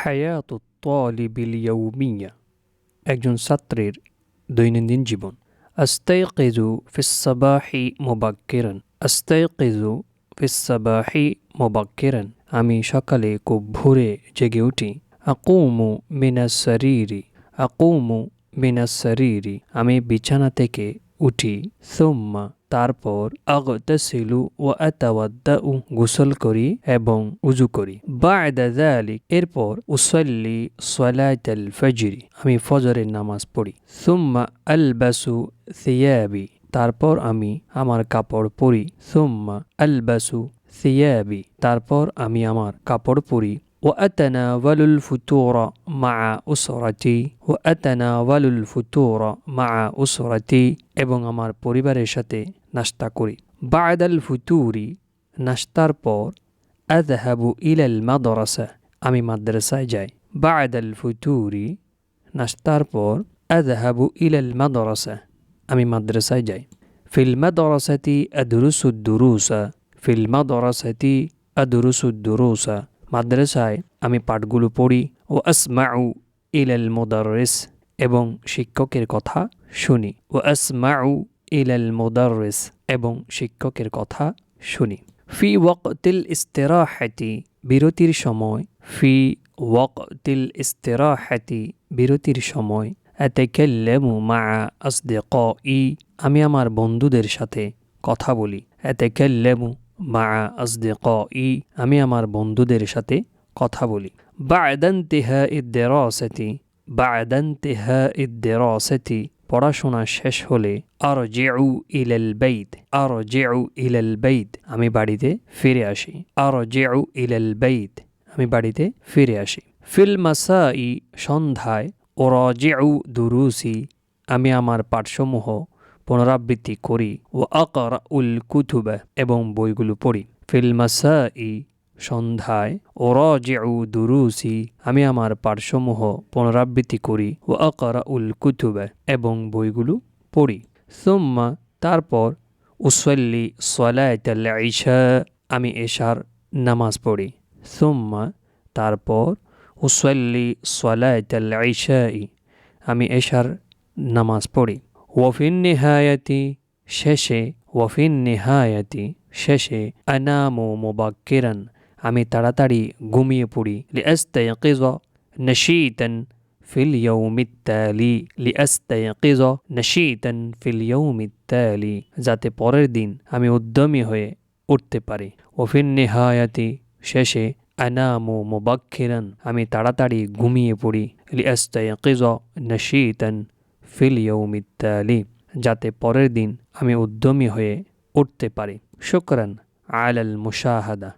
হায়াতুত তালিবিল ইয়াউমিয়া, একজন ছাত্রের দৈনন্দিন জীবন। আস্তাইকিযু ফিস সাবাহি মুবাক্কিরান, আস্তাইকিযু ফিস সাবাহি মুবাক্কিরান, আমি সকালে খুব ভোরে জেগে উঠি। আকুমু মিনাস সারিরি, আকুমু মিনাস সারিরি, আমি বিছানা থেকে উঠি। সুম্মা, তারপর আগতাসিলু ওয়া আতাওয়াদ্দাউ, গোসল করি এবং উজু করি। বা'দা যালিক, এরপর উসাল্লি সালাতাল ফজরি, আমি ফজরের নামাজ পড়ি। সুম্মা আলবাসু সিয়াবি, তারপর আমি আমার কাপড় পরি। সুম্মা আলবাসু সিয়াবি, তারপর আমি আমার কাপড় পরি। وأتناول الفطور مع أسرتي وأتناول الفطور مع أسرتي, এবং আমার পরিবারের সাথে নাস্তা করি। বা'দাল ফুতুরি, নাস্তার পর আযহাবু ইলাল মাদ্রাসা, আমি মাদ্রাসায় যাই। বা'দাল ফুতুরি, নাস্তার পর আযহাবু ইলাল মাদ্রাসা, আমি মাদ্রাসায় যাই। ফিল মাদ্রাসাতি আদরুসুদ দুরুসা, ফিল মাদ্রাসাতি আদরুসুদ দুরুসা, মাদ্রাসায় আমি পাঠগুলো পড়ি। ও আসমাউ ইলাল মুদাররিস, এবং শিক্ষকের কথা শুনি। ও আসমাউ ইলাল মুদাররিস, এবং শিক্ষকের কথা শুনি। ফি ওয়াক্তিল ইস্তিরাহাতি, বিরতির সময়। ফি ওয়াক্তিল ইস্তিরাহাতি, বিরতির সময়। আতাকাল্লামু মা'a আসদিকাই, আমি আমার বন্ধুদের সাথে কথা বলি। আতাকাল্লামু মা'a আসদিকাই, আমি আমার বন্ধুদের সাথে কথা বলি। বা'দা ইনতিহাইদ দিরাসাতি, বা'দা ইনতিহাইদ দিরাসাতি, পড়াশোনা শেষ হলে। আরজিউ ইলাল বাইত, আরজিউ ইলাল বাইত, আমি বাড়িতে ফিরে আসি। আরজিউ ইলাল বাইত, আমি বাড়িতে ফিরে আসি। ফিল মাসাই, সন্ধ্যায়। উরাজিউ দুরুসি, আমি আমার পাঠসমূহ পুনরাবৃত্তি করি। ও আকরাউল কুতুবা, এবং বইগুলো পড়ি। ফিল মাসাই, সন্ধ্যায়। উরাজিউ দুরুসি, আমি আমার পাঠসমূহ পুনরাবৃত্তি করি। ও আকরাউল কুতুবা, এবং বইগুলো পড়ি। সুম্মা, তারপর। উসাল্লি সালাতাল ইশা, আমি এশার নামাজ পড়ি। সুম্মা, তারপর। উসাল্লি সালাতাল ইশাই, আমি এশার নামাজ পড়ি। ওয়াফিন নিহায়াতি, শেষে। ওয়াফিন নিহায়াতি, শেষে। আনামু মুবাক্কিরান, আমি তাড়াতাড়ি ঘুমিয়ে পড়ি। লিআস্তাইকিয নাশীতান ফিল ইয়াউমিত তালি, লিআস্তাইকিয নাশীতান ফিল ইয়াউমিত তালি, যাতে পরের দিন আমি উদ্যমী হয়ে উঠতে পারি। ওয়াফিন নিহায়াতি, শেষে। আনামু মুবাক্কিরান, আমি তাড়াতাড়ি ঘুমিয়ে পড়ি। লিআস্তাইকিয নাশীতান ফিল ইয়াউমিত তালি, যাতে পরের দিন আমি উদ্যমী হয়ে উঠতে পারি। শুকরান আলাল মুশাহাদা।